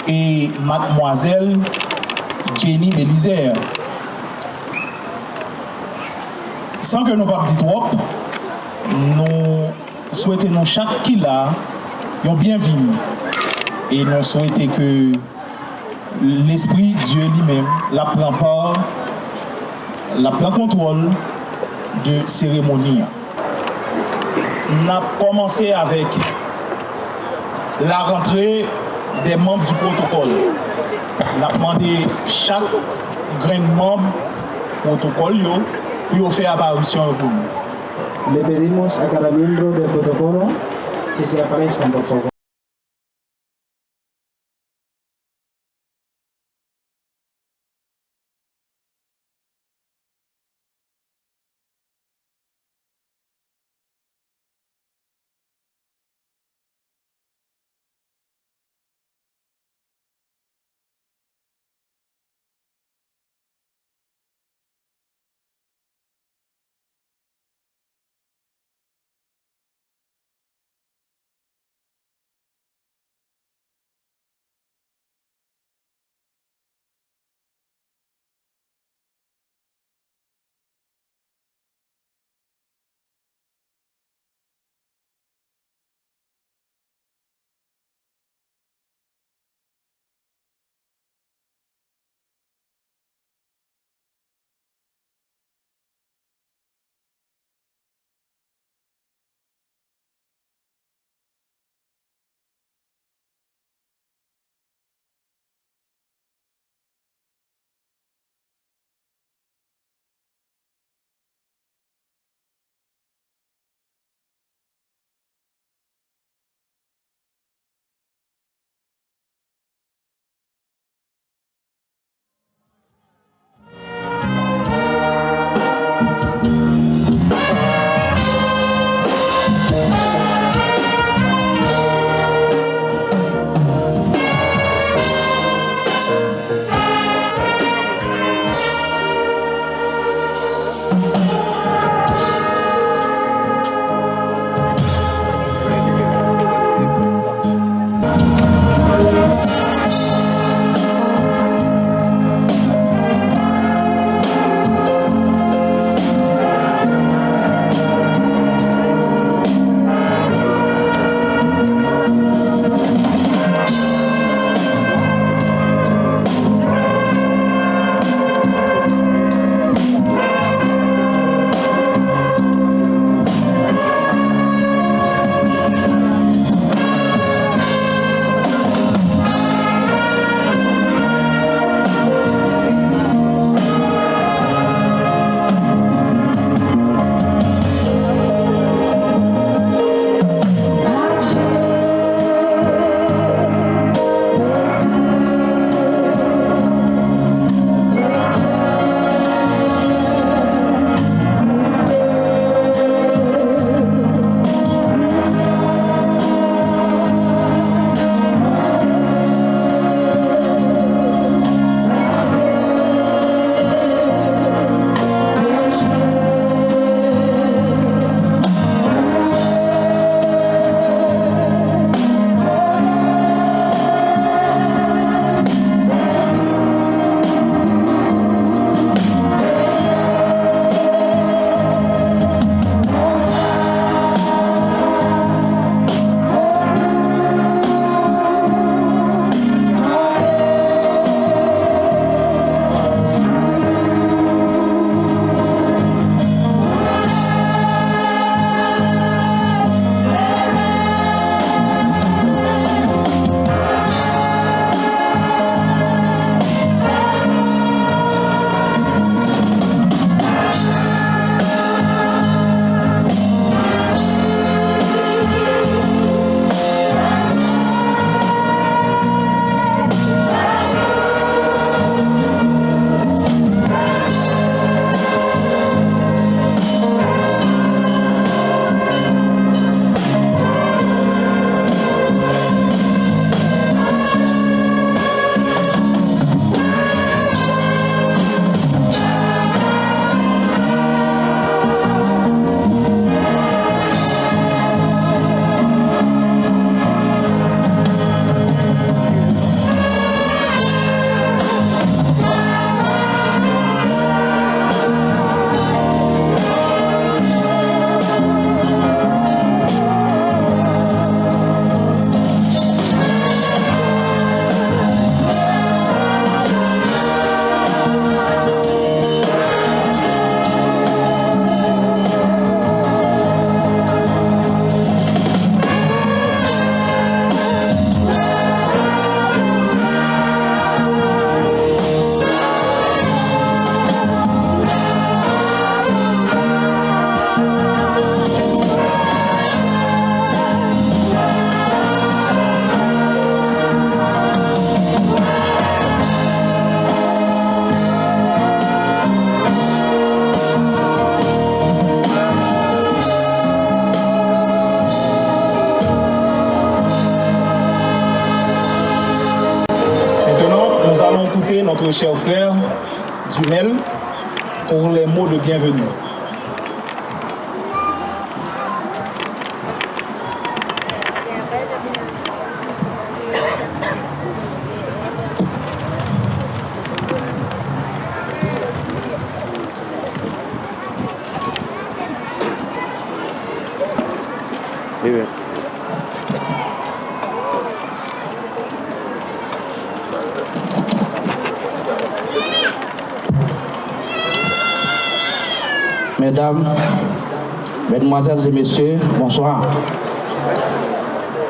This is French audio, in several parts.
Et mademoiselle Jenny Belizer. Sans que nous ne disions trop, nous souhaitons chaque qui là, bienvenue. Et nous souhaitons que l'Esprit Dieu lui-même la prend part, la prend contrôle de cérémonie. On a commencé avec la rentrée des membres du protocole. On a demandé chaque grain de membre du protocole pour faire apparition pour nous. Le pedimos a cada miembro del protocolo que se aparezcan, por favor. notre cher frère Duhamel pour les mots de bienvenue. Mesdames, Mesdemoiselles et Messieurs, bonsoir.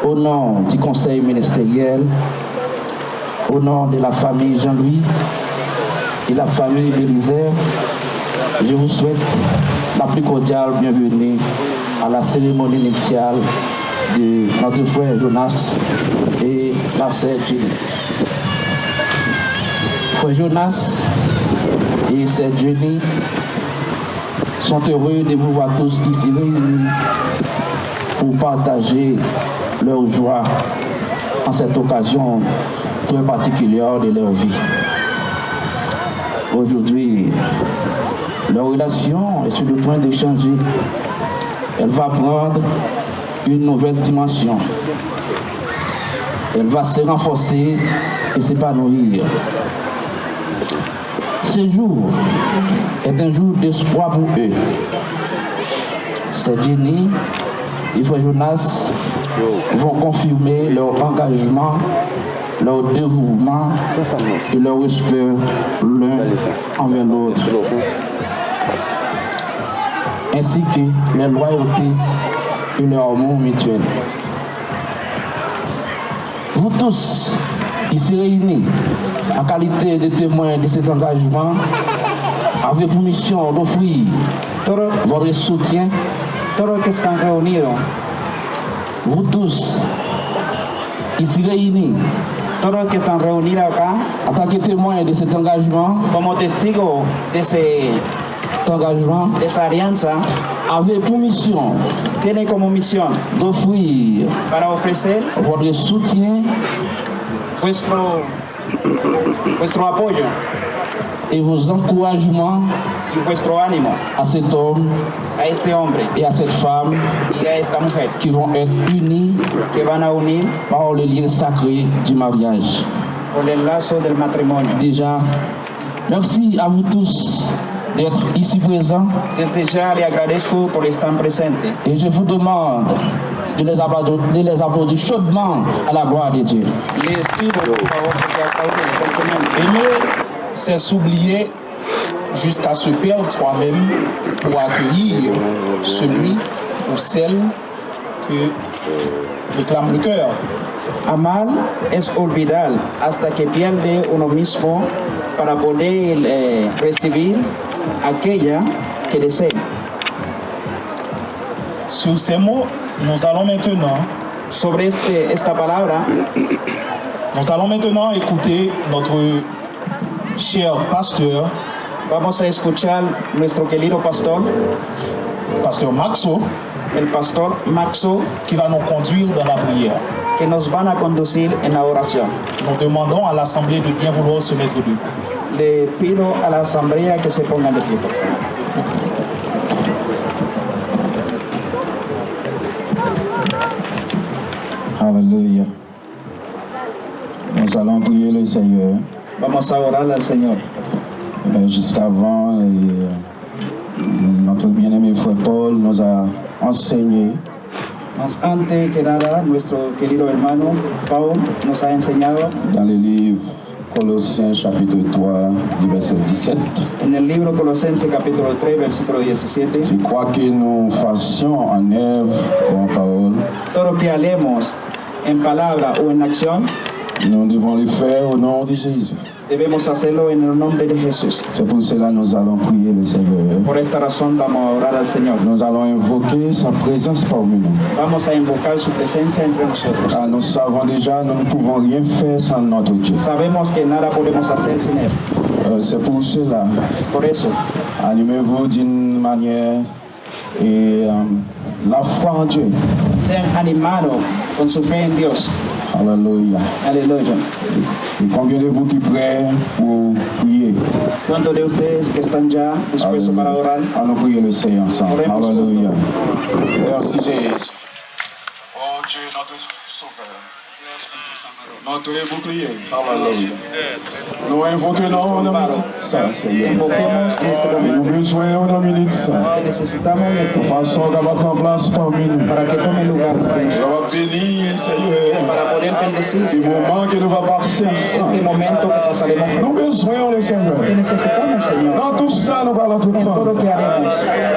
Au nom du Conseil ministériel, au nom de la famille Jean-Louis et la famille Bélisaire, je vous souhaite la plus cordiale bienvenue à la cérémonie nuptiale de notre frère Jonas et la sœur Jenny. Frère Jonas et sœur Jenny sont heureux de vous voir tous ici réunis pour partager leur joie en cette occasion très particulière de leur vie. Aujourd'hui, leur relation est sur le point de changer. Elle va prendre une nouvelle dimension. Elle va se renforcer et s'épanouir. Ce jour est un jour d'espoir pour eux. C'est Jenny et frère Jonas vont confirmer leur engagement, leur dévouement et leur respect l'un envers l'autre, ainsi que leur loyauté et leur amour mutuel. Vous tous, ici réunis, en qualité de témoins de cet engagement, avez pour mission d'offrir votre soutien. Todos que están reunidos, Vous tous, ici réunis, todos que están reunidos acá, en tant que témoins de cet engagement, como testigos de esa alianza, avez pour mission tienen como misión d'offrir para ofrecer votre soutien vuestro apoyo et vos encouragements y vuestro ánimo à cet homme a este hombre et à cette femme y a esta mujer qui vont être unis que van a unir par le lien sacré du mariage. por el lazo del matrimonio. Déjà, merci à vous tous d'être ici présents Desde ya le agradezco por estar presente et je vous demande de les applaudir chaudement à la gloire de Dieu. les pido por favor que se aplauden fuertemente. Aimer, c'est s'oublier jusqu'à se perdre soi-même pour accueillir celui ou celle que réclame le cœur. Amar es olvidar hasta que pierde uno mismo para poder recibir aquella que desea. Sur ces mots, nous allons maintenant Sobre esta palabra, écouter notre cher pasteur, vamos a escuchar nuestro querido pastor, pasteur Maxo, el pastor Maxo, qui va nous conduire dans la prière. que nos van a conducir en la oración. Nous demandons à l'Assemblée de bien vouloir se mettre debout. Le pido a la asamblea que se pongan de pie, por favor. Alléluia. Nous allons prier le Seigneur. Vamos a orar al Señor. Jusqu'avant, notre bien-aimé frère Paul nous a enseigné Más antes que nada, nuestro querido hermano Paul nos ha enseñado dans le livre Colossiens chapitre 3 du verset 17. en el libro Colosenses capítulo 3, versículo 17, Je crois que nous fassions en œuvre ou en parole, todo lo que hablemos en palabra o en acción, nous devons le faire au nom de Jésus. debemos hacerlo en el nombre de Jesús. C'est pour cela que nous allons prier le Seigneur. Por esta razón vamos a orar al Señor. Nous allons invoquer sa présence parmi nous. Vamos a invocar su presencia entre nosotros. Car nous savons déjà, nous ne pouvons rien faire sans notre Dieu. Sabemos que nada podemos hacer sin Él. C'est pour cela, Es por eso, animez-vous d'une manière et la foi en Dieu. sean animados con su fe en Dios. Alléluia. Aleluya. Et combien de vous qui prêts pour prier? ¿Cuántos de ustedes que están ya dispuestos para orar? Allons prier le Seigneur ensemble. Oremos Alléluia. juntos. Merci Jésus. Oh Dieu, notre sauveur. Notre bouclier. Alléluia. Nous invoquons en minute ça, Seigneur. Invoquemos en este Et nous momento besoin en minute ça. que necesitamos de De ti façon qu'elle va en place parmi nous. para que tome lugar en Je nosotros, vais bénir, Seigneur. para poder bendecir Du moment que nous va passer este ensemble. momento que pasaremos Nous juntos. besoin le Seigneur. Que necesitamos, Señor, Dans tout ça, nous allons en todo entreprendre. lo que haremos.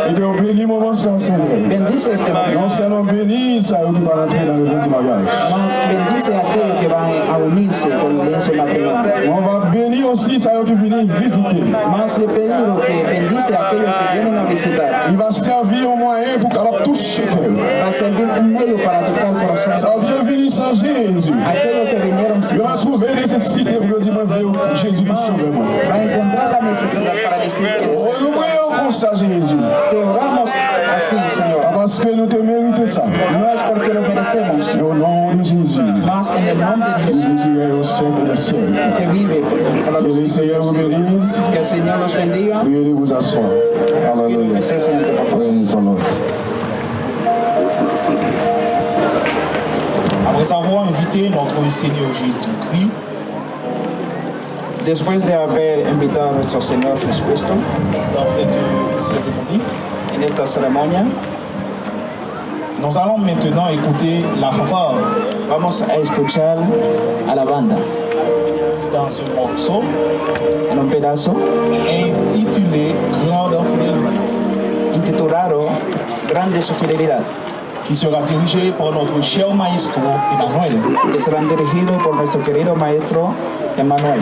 Et que nous bénissons moment ça, Seigneur. Bendice este momento, Non seulement bénis ça, qui va entrer dans le lieu du mariage. más bendice a aquellos que van a unirse con el lienzo matrimonial. On va bénir aussi ça qui viennent visiter. Más le pedido que bendice a aquellos que vienen a visitar. Il va servir au moyen pour qu'elle touche cœur. Va a servir un medio para tocar el corazón. Ça vient venir sans Jésus. Aquellos que vinieron sin Il va trouver nécessité pour dire, moi, veux Jésus pour sauver moi. va a encontrar la necesidad para decir que Nous necesitamos. prions comme ça, Jésus. Te oramos así, Señor. Parce que nous te méritons ça. No es porque lo merecemos, Et au nom de Jésus, más en el nombre de Jesús Jésus qui est au siècle des siècles. que vive para Que los le Seigneur vous bénisse. que el Señor los bendiga. Priez de vous asseoir. Alléluia. Ese es el por favor. Praise the Lord. Après avoir invité notre Seigneur Jésus-Christ Después de haber invitado a nuestro Señor Jesucristo dans cette cérémonie, en esta ceremonia, nous allons maintenant écouter la fanfare vamos a escuchar a la banda dans un morceau en un pedazo intitulé Grande Fidélité, intitulado Grande su fidelidad, qui sera dirigé par notre cher maestro Emmanuel. que serán dirigidos por nuestro querido maestro Emmanuel.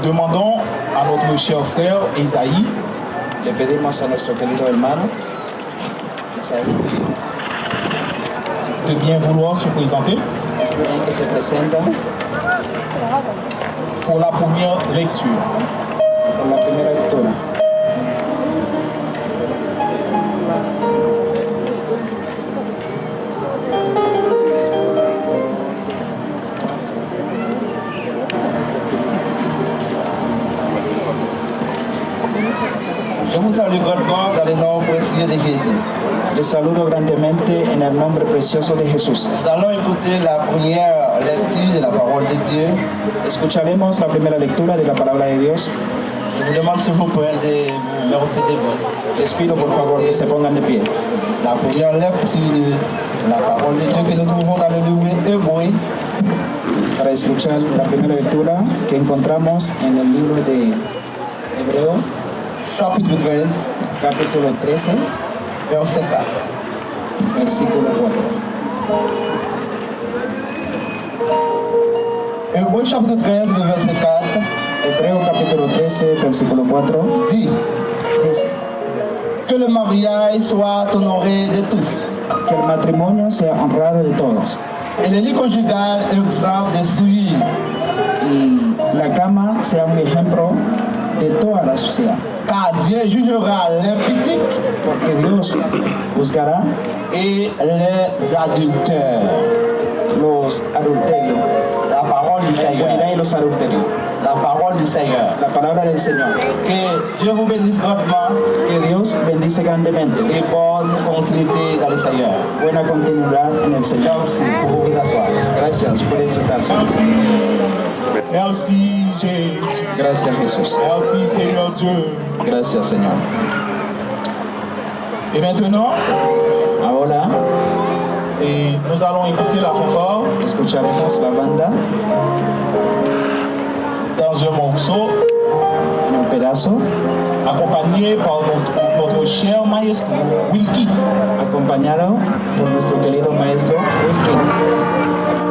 demandons à notre cher frère Esaïe Le pedimos a nuestro querido hermano Isaí de bien vouloir se présenter que se presenta pour la première lecture. por la primera lectura. Je vous salue grandement dans le nom précieux de Jésus. Les saludo grandemente en el nombre precioso de Jesús. Nous allons écouter la première lecture de la parole de Dieu. Escucharemos la primera lectura de la palabra de Dios. Je vous demande s'il vous plaît de vous mettre debout. Les pido por favor que se pongan de pie. La première lecture de la parole de Dieu que nous trouvons dans le livre Hébreu, Para escuchar la primera lectura que encontramos en el libro de Hebreo, chapitre 13, capítulo 13, verset 4. versículo 4. Hébreu chapitre 13, le verset 4 Hebreo capítulo 13, versículo 4, dit dice que le mariage soit honoré de tous que el matrimonio sea honrado de todos et le lit conjugal exemple de celui y la cama sea un ejemplo de toda la sociedad, car Dieu jugera l'impudique porque Dios juzgará et les adultères. los adulterios, La parole du la Seigneur. impunidad y los adulterios. La parole du Seigneur. La palabra del Señor. Que Dieu vous bénisse grandement Que Dios bendice grandemente. et bonne continuité dans le Seigneur. Buena continuidad en el Señor. Merci pour vous asseoir. Gracias por sentarse. Merci. Merci Jésus. Gracias Jesús. Merci Seigneur Dieu. Gracias Señor. Et maintenant, Ahora nous allons écouter la fanfare escucharemos la banda dans un morceau en un pedazo, accompagné par notre cher maestro Wilkie. acompañado por nuestro querido maestro Wilkie.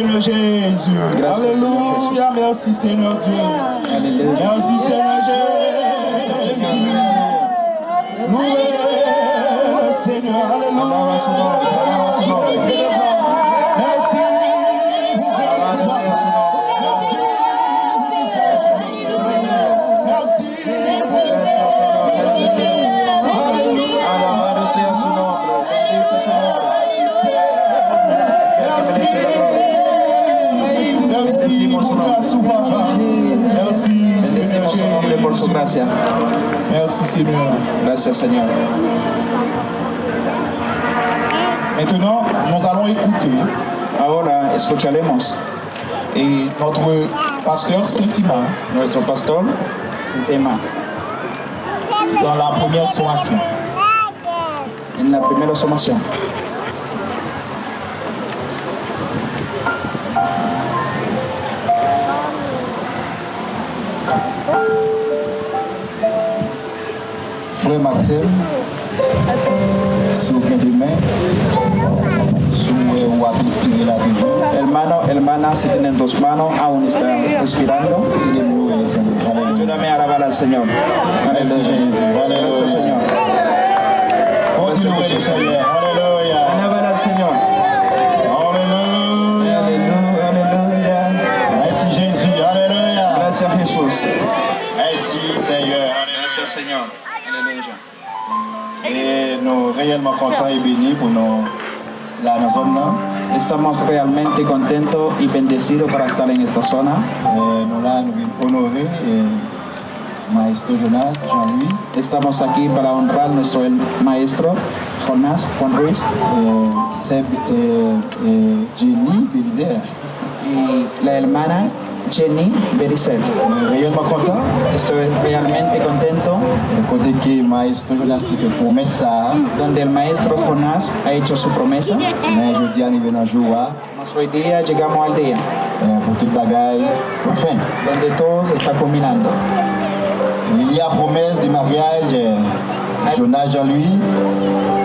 Seigneur Jésus. Gracias, Señor Jesús. Alléluia, merci Seigneur Dieu. Aleluya. Merci Seigneur Jésus. Loué le Seigneur. Alaba su Alléluia. nombre, alaba su nombre. Merci. Alabado sea su nombre. Alabado sea su nombre. Bendice su nombre. Bendecimos su nombre. Bendecimos su nombre por su gracia. Merci Seigneur. Gracias, Señor. Maintenant, nous allons écouter Ahora escucharemos et notre pasteur Saint-Ima nuestro pastor su tema dans la première sommation. en la primera somación. Frère Maxime, si vous avez des mains, si vous avez inspiré là toujours, Hermano, hermana, si tienen tus manos, aún están respirando. aidez-nous et Seigneur. Alléluia. Ayúdame a alabar al Señor. Merci Jésus. Alléluia. Gracias, Señor. Continuez, Seigneur. Alléluia. Alabar al Señor. Alléluia. Aleluya, aleluya. Merci Jésus. Alléluia. Gracias, Jesús. Merci Seigneur. Gracias, Señor. Aleluya. Et nous réellement contents et bénis pour nous là dans la zone là. Estamos realmente contentos y bendecidos para estar en esta zona. Nous là nous venons honorer Maestro Jonas Jean-Louis, Estamos aquí para honrar nuestro maestro Jonás Juan Ruiz Seb Jenny Belizer. y la hermana Jenny Bericel. Réellement content. Estoy realmente contento Côté que Maestro Jonas te fait promesse ça, donde el maestro Jonás ha hecho su promesa. mais je dis à nous venir jour Mas hoy día llegamos al día pour toute bagaille pour fin. donde todo se está combinando. Il y a promesse de mariage Jonas Jean-Louis,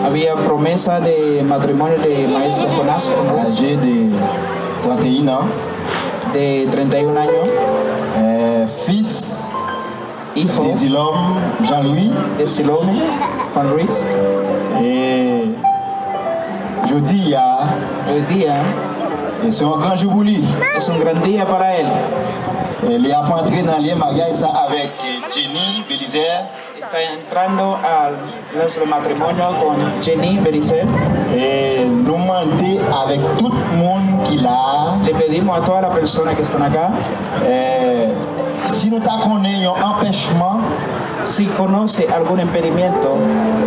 Había promesa de matrimonio de maestro Jonás Juan Ruiz, âgé de 31 ans, de 31 años, fils hijo des Ilom Jean-Louis. de Silome Juan Ruiz. Et je dis, Hoy día c'est un grand jour pour lui. es un gran día para él. Il est entré dans le mariage ça avec Jenny Belizer. Está entrando al matrimonio con Jenny Bericel. Et nous demander avec tout le monde qui l'a, Le pedimos a todas las personas que están acá, si nous connaissons un empêchement si conoce algún impedimento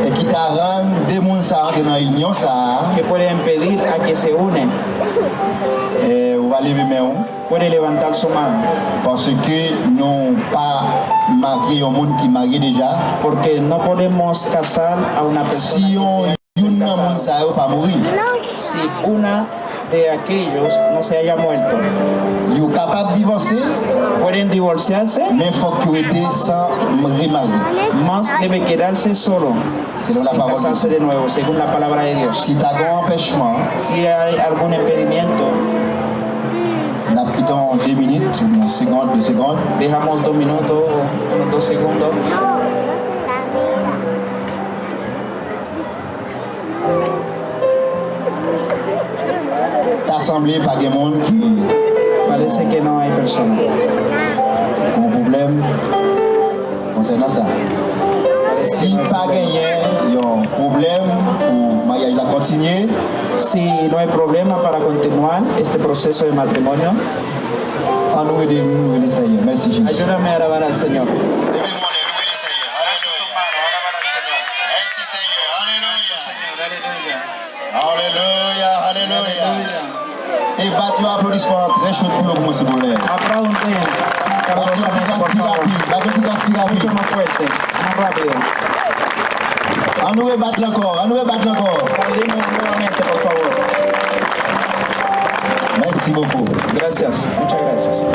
et qui t'a rendu des gens ça rentrer dans l'union ça, que puede impedir a que se unen, on va lever mes mains puede levantar su mano, parce que nous pas marié un monde qui marié déjà. porque no podemos casar a una persona Si que on sea une casada. monde ça va pas mourir. Si una de aquellos no se haya muerto, Il est capable de divorcer, pueden divorciarse, mais il faut qu'il ait sans remarier. más debe quedarse solo, Selon la sin parole de casarse Dieu. de nuevo, según la palabra de Dios. Si tu as un empêchement, Si hay algún impedimento, on a pris dans 2 minutes, une seconde, 2 secondes. dejamos 2 minutos, 1, 2 segundos. T'assemblée par des gens qui Parece que no hay personas. ont un problème concernant ça. Si pas gagné, il y a un problème pour le mariage à continuer, Si no hay problema para continuar este proceso de matrimonio, en nous aider, nous aider Seigneur. Merci Jésus. ayúdame a alabar al Señor. Levez-moi les mains, Seigneur. Merci Seigneur. Alléluia. Alléluia. Alléluia. Et battez un applaudissement très chaud pour le commencer pour l'air. Aplauden calurosamente, por favor. Mucho más fuerte, más rápido. On nous battre encore. Aplaudimos nuevamente, por favor. Merci beaucoup. Gracias, muchas gracias.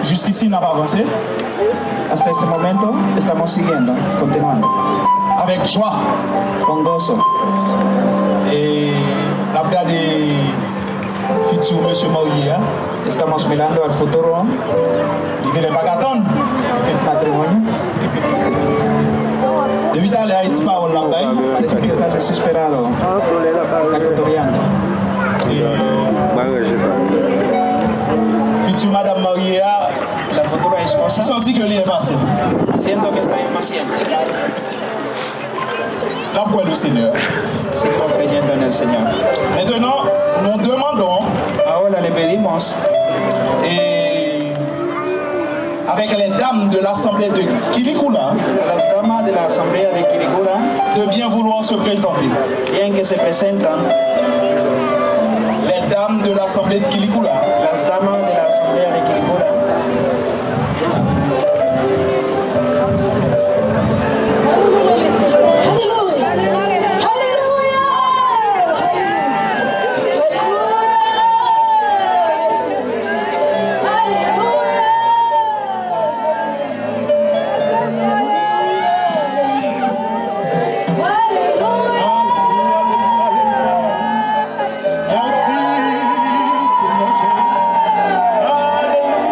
Jusqu'ici, n'a pas avancé. Hasta este momento estamos siguiendo, continuando. avec joie. con gozo. Et la regardé futur monsieur marié, hein. Estamos mirando al futuro Il ne pas attendre. matrimonio. Depuis d'aller à Haïti, parole là-bas. Parece que estás desesperado. Está cotoreando. Futur madame mariée, La futura esposa, senti que lui est patient. siento que está impaciente. La foi du Seigneur. Sigo creyendo en el Señor. Maintenant, nous demandons, Ahora le pedimos et avec les dames de l'Assemblée de Kilikula, a las damas de la Asamblea de Quiricura, de bien vouloir se présenter. bien que se presentan, Les dames de l'Assemblée de Kilikula. las damas de la Asamblea de Quiricura. Merci, Seigneur. Alléluia.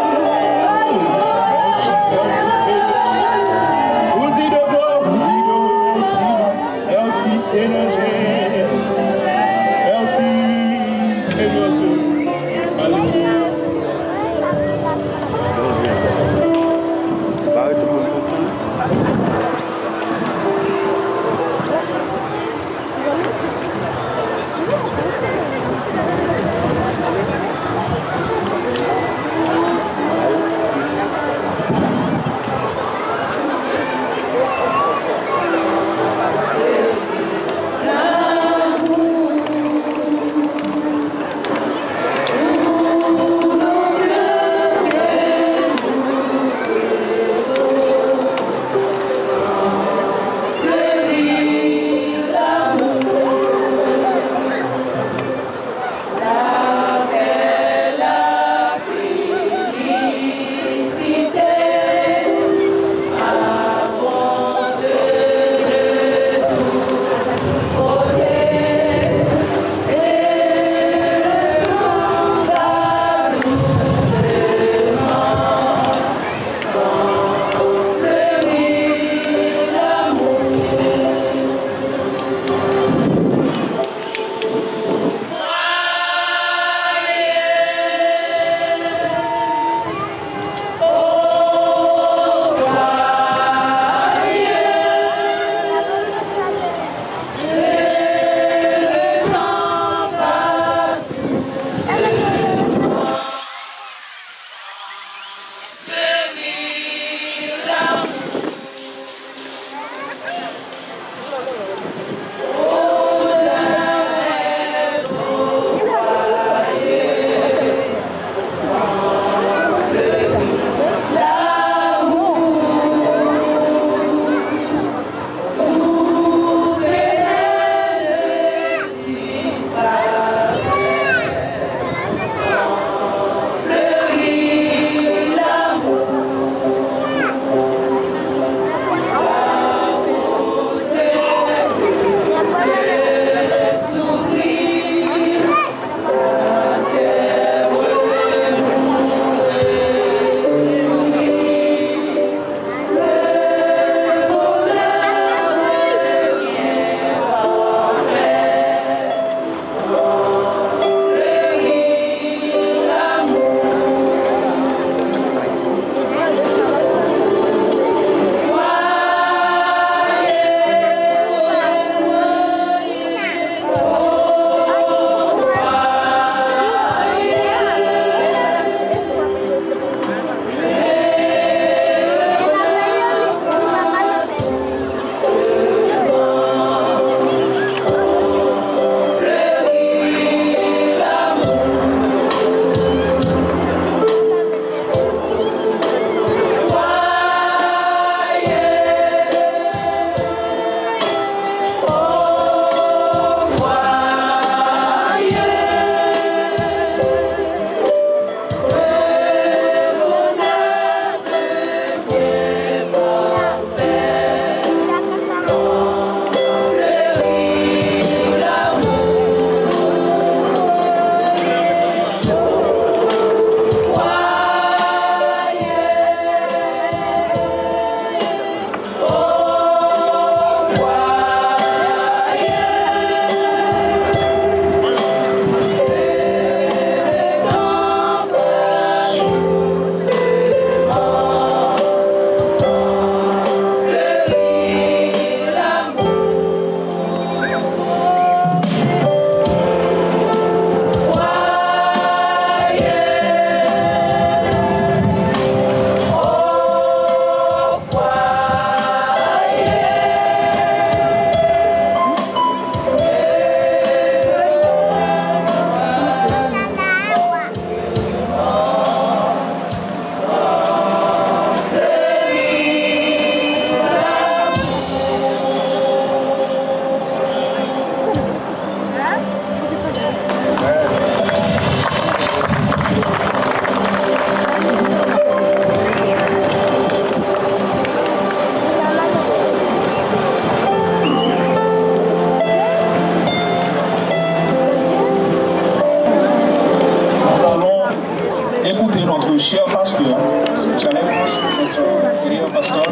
cher pasteur, nuestro querido pastor,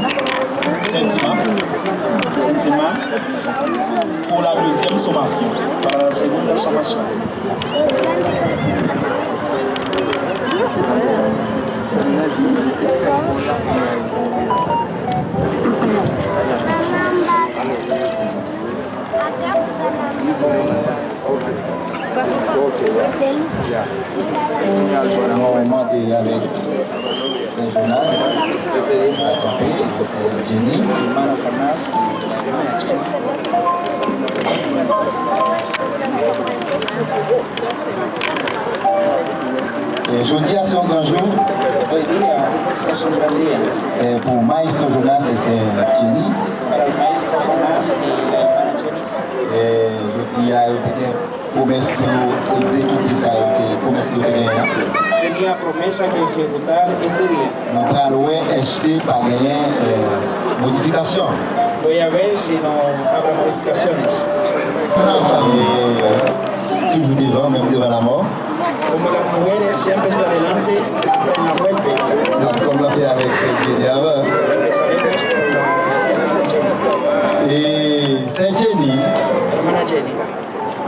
Sentima, pour la deuxième sommation, para la segunda sommation. On va demander avec Jonas, c'est Jenny. Et jeudi, c'est un grand jour. Hoy día es un gran día Et pour Maestro Jonas, c'est Jenny. para el maestro Jonás y la hermana Jenny. Et jeudi, il y a une promesse pour exécuter ça, une promesse que vous avez. Tenía promesa que ejecutar este día. Nous allons acheter par gagner modification. Voy a ver si no habrá modificaciones. Et toujours devant, même devant la mort. Como las mujeres siempre están delante hasta en la muerte, On va commencer avec cette Jenny avant. empezaremos con la hermana Jenny. Et cette Jenny, Hermana Jenny,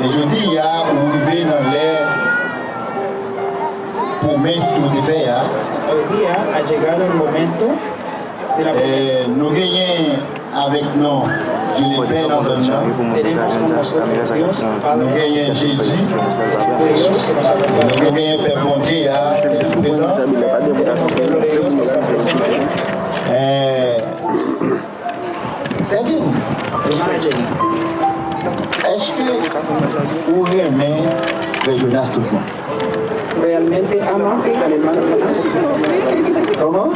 et je dis, il y a arrivé dans l'air promesse que vous avez fait. hoy día ha llegado el momento de la promesa. Et nous gagnons avec nous, Dieu le Père dans un nom. Tenemos con nosotros Dios, Nous Padre, gagnons Jésus. Jesús, que nos acompaña. Nous gagnons Père bon Dieu, qui est présent. El pueblo de Dios que está presente. C'est Jenny. Hermana Jenny, Est-ce que vous aimez le Jonas tout le monde? ¿realmente ama al hermano Jonás? Comment?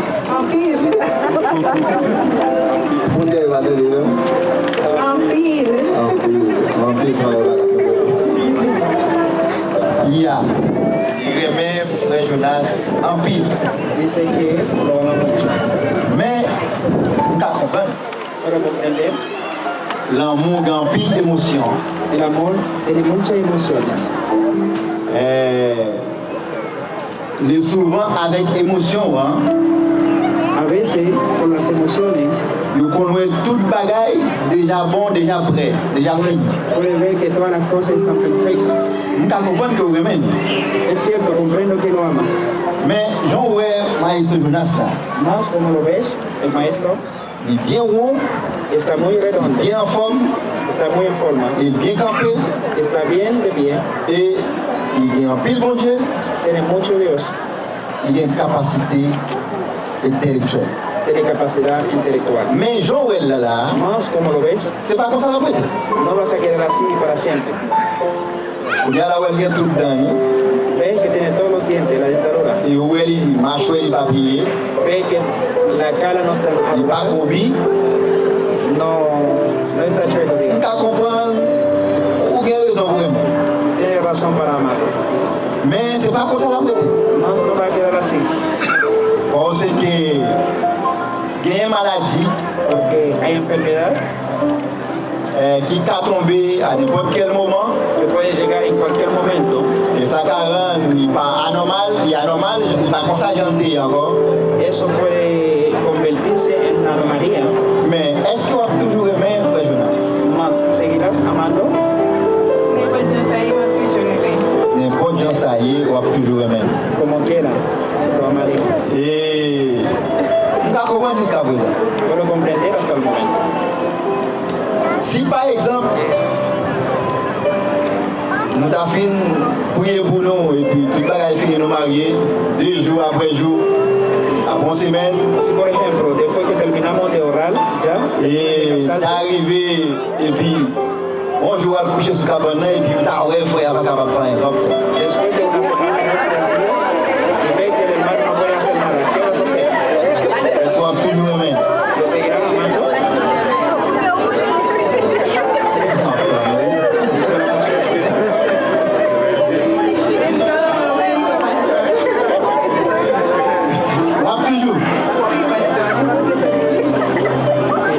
Vous devez va le dire. Empire, ça va. Il y a, il remet frère Jonas en pile. Dice que lo ama mucho. Mais, vous comprenez, Para comprender, l'amour a en pile d'émotions. el amor tiene muchas emociones. Les souvent avec émotion, hein, A veces, con las emociones, nous connaissons toute bagaille déjà bon, déjà prêt, déjà fini. puede ver que todas las cosas están perfectas. Vous comprenez que vous aimez. Es cierto, comprendo que lo ama. Mais, j'en vois Maestro Jonas là. Más como lo ves, el maestro Il est bien rond, está muy redondo, bien en forme, está muy en forma, il est bien campé está bien de bien, et il est en pile bon Dieu, tiene mucho Dios, il a une capacité intellectuelle. tiene capacidad intelectual. Mais Jean Well là, Más como lo ves, c'est pas comme ça la prête. no vas a quedar así para siempre. Il y a la Well qui est tout dedans, Ves que tiene todos los dientes, la dentadura. et Well il marche, il papier, Ves que la cara no está il pas arrugada, gobi. no está chueco, On digamos. peut comprendre, ou bien raison pour aimer. Tiene razón para amarlo. Mais c'est pas comme ça la prête. Más no va a quedar así, Parce que il y a une maladie porque hay enfermedad qui peut tomber à n'importe quel moment. que puede llegar en cualquier momento. Et ça n'est pas anormal, il est anormal, il n'est pas comme ça gentil encore. Eso puede convertirse en una anomalía. Mais est-ce qu'on va toujours aimer frère Jonas? Más, ¿seguirás amando? N'importe gens ça y est, on va toujours aimer. Como quiera, lo amaré. Et on va comprendre jusqu'à présent. Puedo comprender hasta el momento. Si par exemple, nous avons fini prier pour nous et puis tout le monde a fini de nous marier, 2 jours après jour, après une semaine, Si por ejemplo, después que terminamos de orar, ya, et de t'es casarse, arrivé et puis on joue à le coucher sur le cabanon et puis t'as ouais frère, pas capable de faire un enfant. después de una semana, 2 o 3 días, y ves que el hermano no puede hacer nada, ¿qué vas a hacer? Est-ce qu'on va toujours aimer? ¿Lo seguirán amando? Es que la emoción es esta. On va toujours.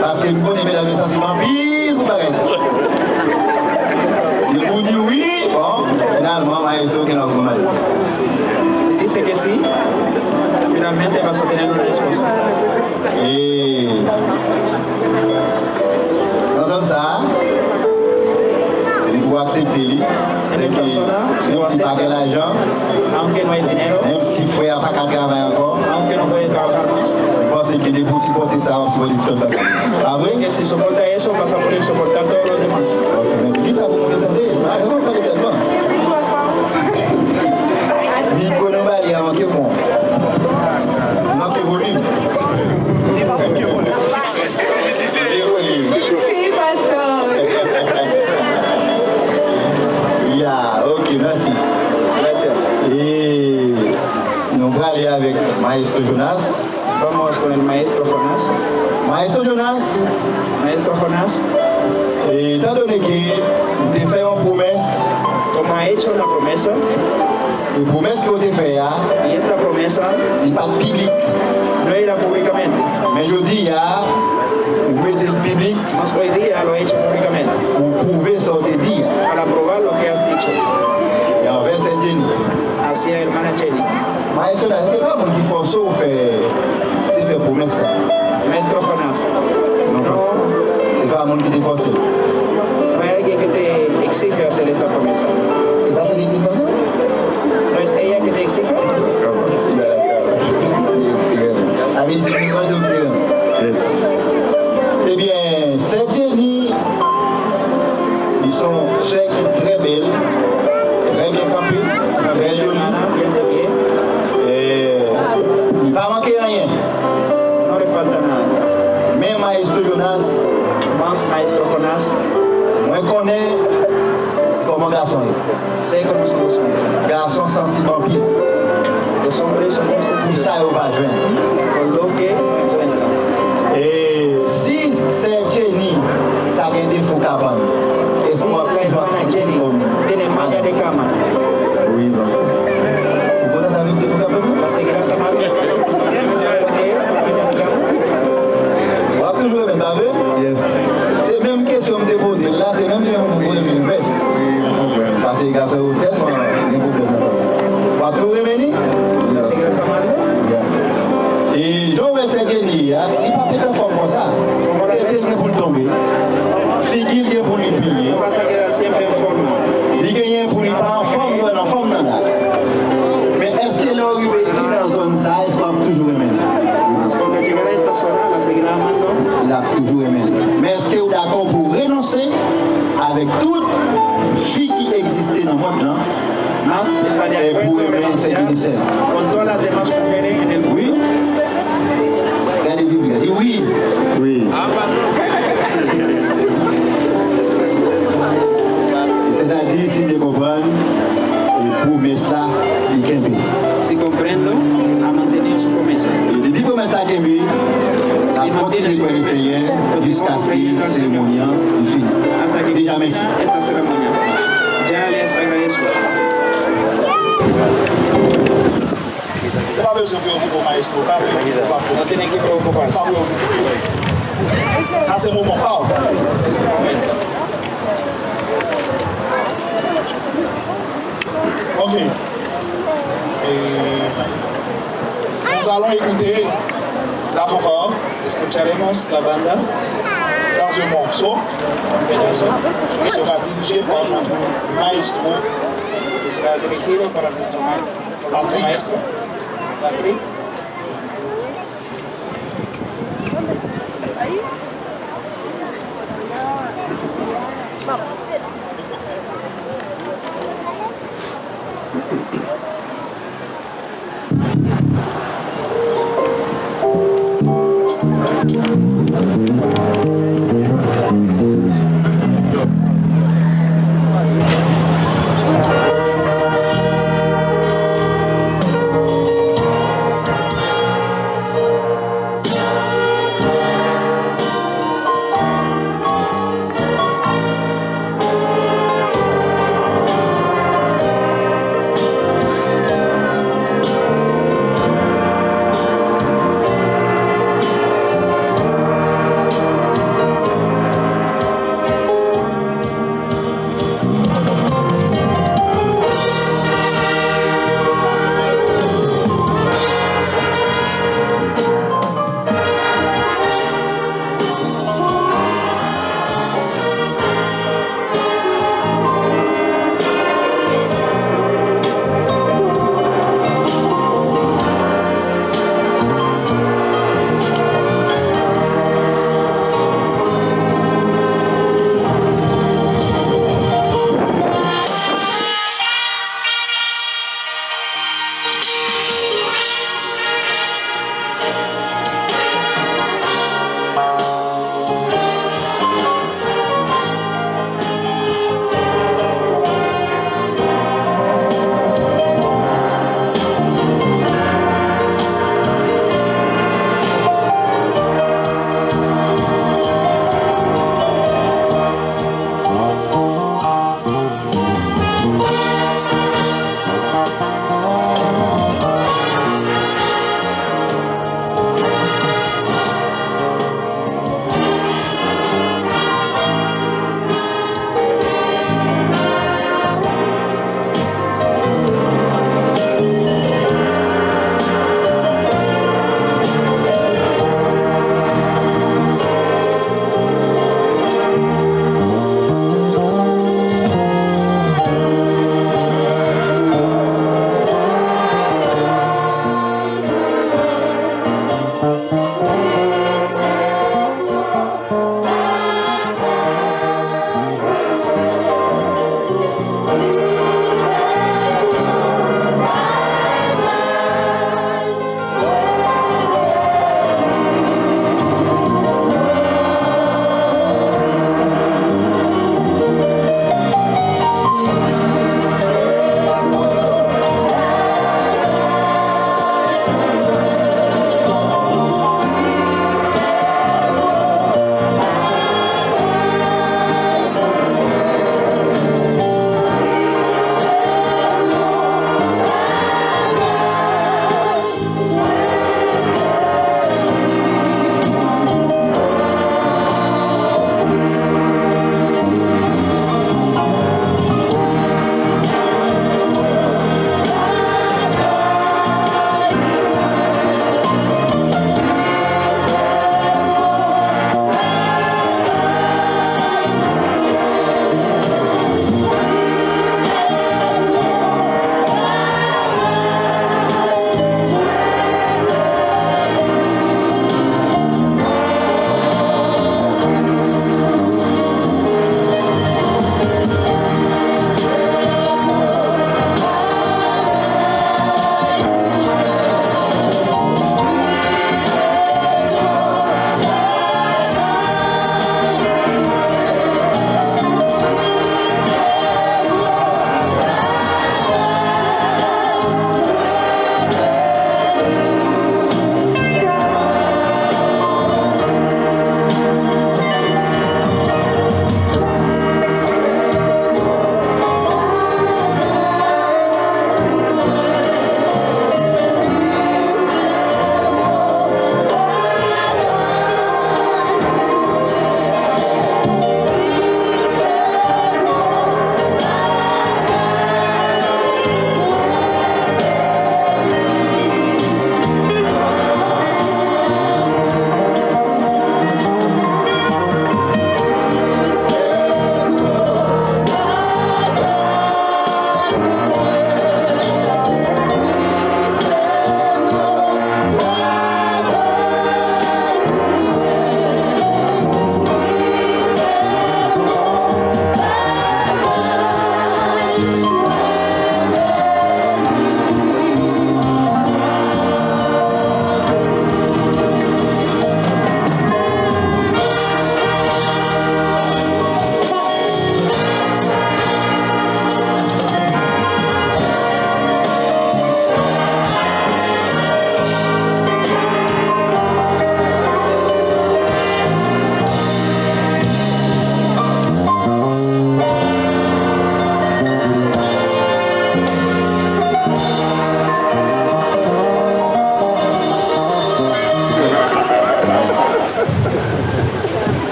Parce que nous connaissons mesdames et messieurs, c'est pas pile pour faire ça. Il vous dit oui, bon, finalement, il y a qui n'a pas mal. tener una esposa. Et dans ça, il faut accepter. C'est que même si pas de l'argent, Aunque no hay dinero, même si frère n'a pas qu'à travailler encore, aunque no puede trabajar más, je pense qu'il est pour supporter ça, on supporte tout le temps. Ah oui? que si soporta eso, vas a poder soportar todos los demás. Ok, mais qui ça vous entendez? Ah, raison, ça les aide. Nico ne va aller avant que bon. Manque volume. Yeah, ok, merci. Gracias. Et nous allons aller avec Maestro Jonas. Vamos con el maestro Jonás. Maestro Jonas, Maestro Jonás, et étant donné que tu fait une promesse, como ha hecho una promesa, une promesse que tu fait, y esta promesa n'est pas publique. no era públicamente, Mais je dis, vous mettez le public mas hoy día lo ha hecho públicamente, pour prouver ce que tu dis. para probar lo que has dicho Et envers cette Jenny. hacia hermana Jenny. Maestro Jonas, c'est pas mon qui force ou fait promesse. Maestro Jonás, Non, c'est pas mon qui te force. no hay alguien que te exige hacer esta promesa. C'est pas ça qui te force? ¿No es ella que te exige? Avec ce qui va se yes. Eh bien, cette Jenny, ils sont ceux qui sont très belles, très bien campées, très jolies. Et il ne va manquer rien. No le falta nada. Mais Maestro Jonas, Más Maestro Jonás, moi je connais comment garçon est. sé cómo son los hombres. Garçon sensible en pile. Los hombres son muy Tout sensibles ça, il va joindre. con lo que encuentran. Et si cette Jenny t'a un défaut qu'avant, est-ce Si qu'on va la toujours hermana accepter Jenny comme tiene maña de cama, Oui, parce que. Pourquoi ça veut dire défaut qu'avant? ¿la seguirás amando? ¿Sabe lo que es maña de cama? On va toujours même pas vrai? Yes. C'est même question de déposer. Là, c'est même un problème inverse. Parce que les gars sont tellement un problème dans ça. On va tout remédier? ¿La seguirás amando? Et Jean Wessel Jenny, il n'y a pas de forme comme ça. Quelqu'un pour le tomber. Figure pour lui plier. No vas a quedar siempre en forma. Il gagne pour lui pas en forme, il est en forme dans là. Mais est-ce qu'il est arrivé dans la zone ça, est-ce qu'on va toujours aimer? Cuando llegar a esta zona, la seguirá amando. Il a toujours aimé. Mais est-ce que vous êtes d'accord pour renoncer avec toute fille qui existait dans le monde, hein? Más está de Et pour acuerdo en aimer celle renunciar qui décède? con todas las demás mujeres en el mundo. Oui? Regardez Bible, il dit oui. Oui. C'est-à-dire, si vous comprenez, et promesse là, il est bien. Si comprendo, ha mantenido su promesa. Et depuis promesse là, il est bien. Si La continue pour le Seigneur jusqu'à ce que la cérémonie est finie. hasta que Déjà, merci. esta ceremonia. Ya les agradezco. Pas besoin de vous pour maestro, pas besoin. No tienen que preocuparse. Ça c'est mon moment. Este momento. Ok. Nous allons écouter la fanfare Escucharemos la banda, dans un morceau un pedazo, qui sera dirigé par notre maestro que será dirigido para nuestro maestro, Patrick.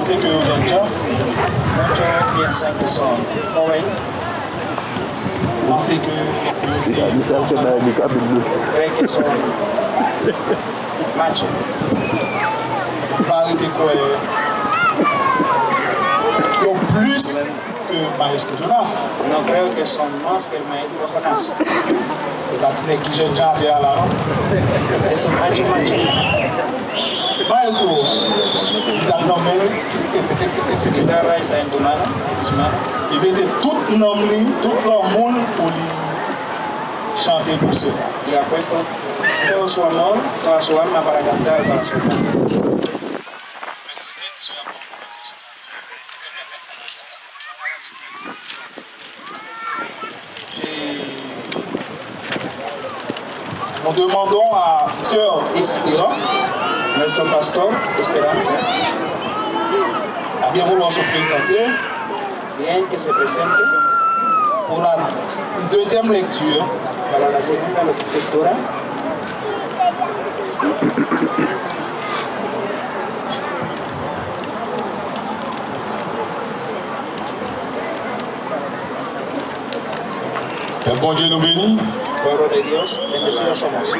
pensez que aujourd'hui, notre médecin qui sont corrects, pensez que aussi qui sont matchés. Pas arrêter quoi plus que Marisco Jonas. Non, creo que son más que el maestro Jonas. La tiene que yo ya te la es un macho. Maestro, está el nombre. Su guitarra está en tu mano. Il mettait tout le monde pour lui chanter pour cela. Il a puesto todo su amor, toda su alma para cantar para su hermano. Nous demandons à Cœur Espérance, Nuestro pastor, Esperanza, à bien vouloir se présenter bien que se presente pour la deuxième lecture para la segunda lectura. Le bon Dieu nous bénit. Pueblo de Dios, bendecidos somos.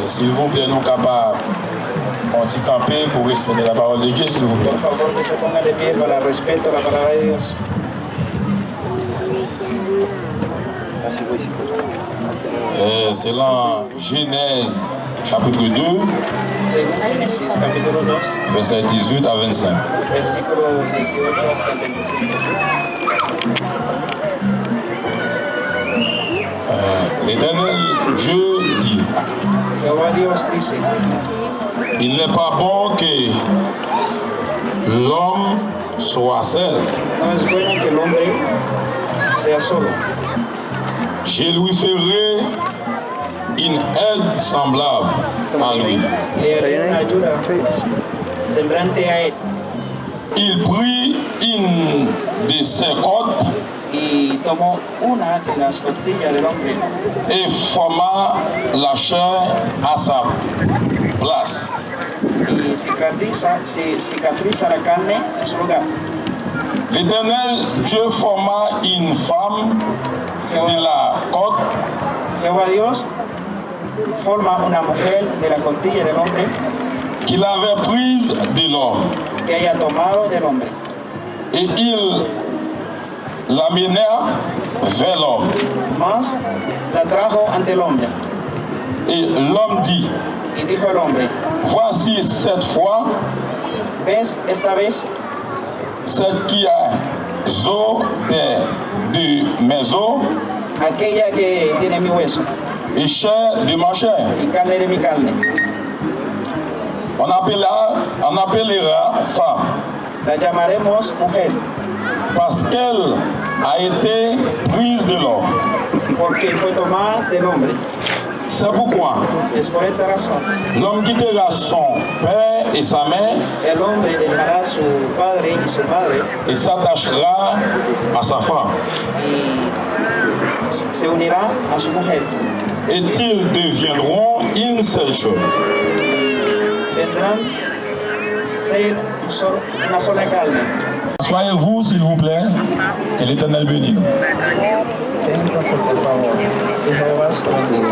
S'il vous plaît, nous capables de camper pour respecter la parole de Dieu, s'il vous plaît. Por favor, que se ponga de pie para respeto a la palabra de Dios. C'est dans Genèse chapitre 2, Según Génesis, capítulo 2, verset 18 à 25. versículo 18 hasta el 25. L'Éternel Dieu dit, Jehová Dios dice, il n'est pas bon que l'homme soit seul. no es bueno que el hombre sea solo. Je lui ferai une aide semblable à lui. Le haré una ayuda sembrante a él. Il prit une de ses côtes Y tomó una de las costillas del hombre et forma la chair à sa place. y cicatriza la carne en su lugar. L'Éternel Dieu forma une femme de la côte Jehová Dios forma una mujer de la costilla del hombre qu'il avait prise de l'homme que haya tomado del hombre. et il l'amena vers l'homme. Mas la trajo ante el hombre Et l'homme dit, y dijo el hombre, voici cette fois, ¿ves esta vez celle qui a os de mes os aquella que tiene mi hueso et chair de ma chair? y carne de mi carne? On appellera femme La llamaremos mujer parce qu'elle a été prise de l'homme. porque fue tomada del hombre. C'est pourquoi Es por esta razón l'homme quittera son père et sa mère el hombre dejará a su padre y su madre et s'attachera à sa femme. y se unirá a su mujer. Et ils deviendront une seule chose. Tendrán ser una sola carne. Soyez-vous, s'il vous plaît, que l'Éternel bénisse nous. Siéntase, por favor. Que Jehová os bendiga.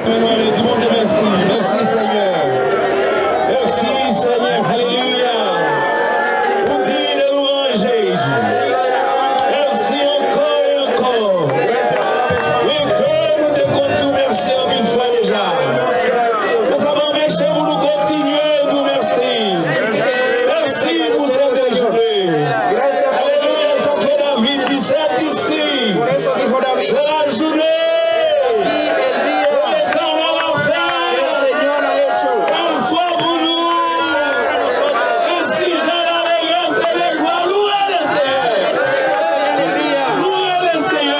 Tout le monde dit merci. Merci Seigneur.